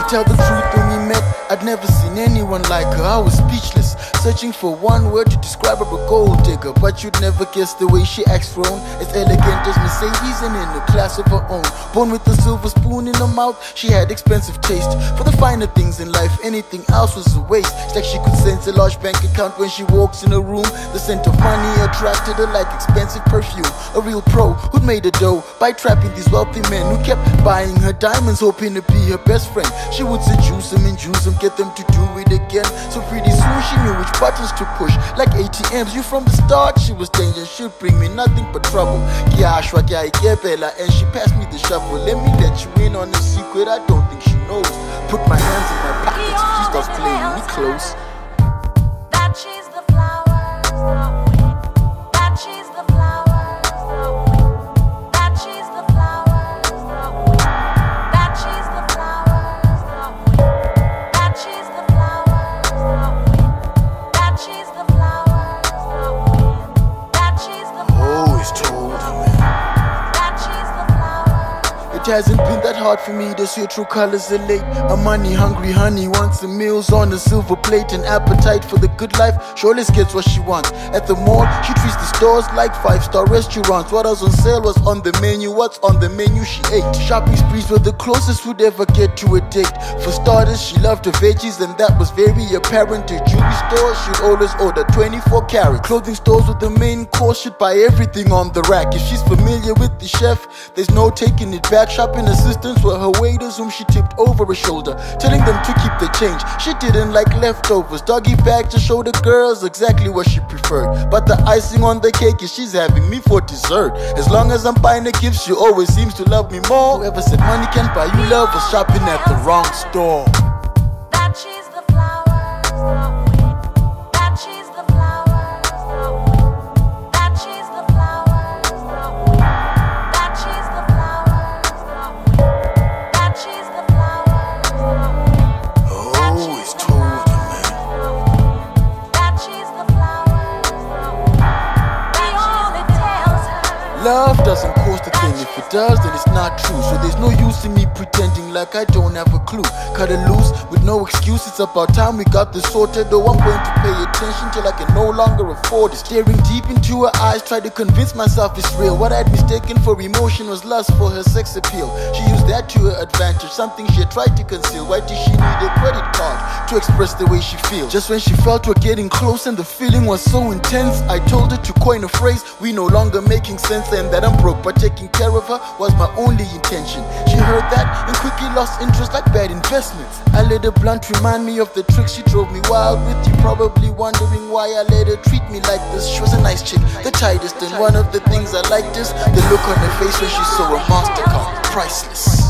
tell the truth, when we met, I'd never seen anyone like her. I was speechless, searching for one word to describe her, a gold digger. But you'd never guess the way she acts thrown, as elegant as Mercedes and in a class of her own. Born with a silver spoon in her mouth, she had expensive taste for the finer things in life. Anything else was a waste. It's like she could sense a large bank account when she walks in a room. The scent of money attracted her like expensive perfume. A real pro who'd made a dough by trapping these wealthy men who kept buying her diamonds, hoping to be her best friend. She would seduce them, induce them, get them to do it again. So pretty soon she knew which buttons to push, like ATMs. You from the start, she was dangerous. She'd bring me nothing but trouble. And she passed me the shovel. Let me let you in on a secret I don't think she knows. Put my hands in my pockets if she starts playing me close. That she's the flowers, the wind. That she's the flowers, the wind. That she's the flowers, the wind. That she's the flowers, the wind. That she's the flowers, the wind. That she's the flowers, the wind. That she's the flowers. Always told her, man. It hasn't been that hard for me to see her true colors are late. A money-hungry honey wants the meals on a silver plate. An appetite for the good life, surely gets what she wants. At the mall, she treats the stores like five-star restaurants. What was on sale was on the menu, what's on the menu she ate. Shopping sprees were the closest we'd ever get to a date. For starters, she loved her veggies and that was very apparent. At jewelry stores, she'd always order 24 karat. Clothing stores with the main course, she'd buy everything on the rack. If she's familiar with the chef, there's no taking it back. Shopping assistants were her waiters whom she tipped over her shoulder, telling them to keep the change. She didn't like leftovers. Doggy bag to show the girls exactly what she preferred. But the icing on the cake is she's having me for dessert. As long as I'm buying a gift, she always seems to love me more. Whoever said money can't buy you love was shopping at the wrong store. That she's the flowers, the wind. That she's the flowers, the wind. That she's the flowers, the wind. That she's the flowers, the wind. That she's the flowers, the wind. Always told her, man. That she's the flowers, the wind. Be all it tells her. Love doesn't cost a thing. If it does, then it's not true. So there's no use in me pretending like I don't have a clue. Cut it loose with no excuse. It's about time we got this sorted. Though I'm going to pay attention till I can no longer afford it. Staring deep into her eyes, try to convince myself it's real. What I'd mistaken for emotion was lust for her sex appeal. She used that to her advantage, something she had tried to conceal. Why did she need a credit card to express the way she feels? Just when she felt we're getting close and the feeling was so intense, I told her to coin a phrase, we no longer making sense, and that I'm broke, but taking care of her was my only intention. She heard that and quickly lost interest like bad investments. I let her blunt remind me of the tricks she drove me wild with. You probably wondering why I let her treat me like this. She was a nice chick, the tightest, and one of the things I liked is the look on her face when she saw a MasterCard. Priceless.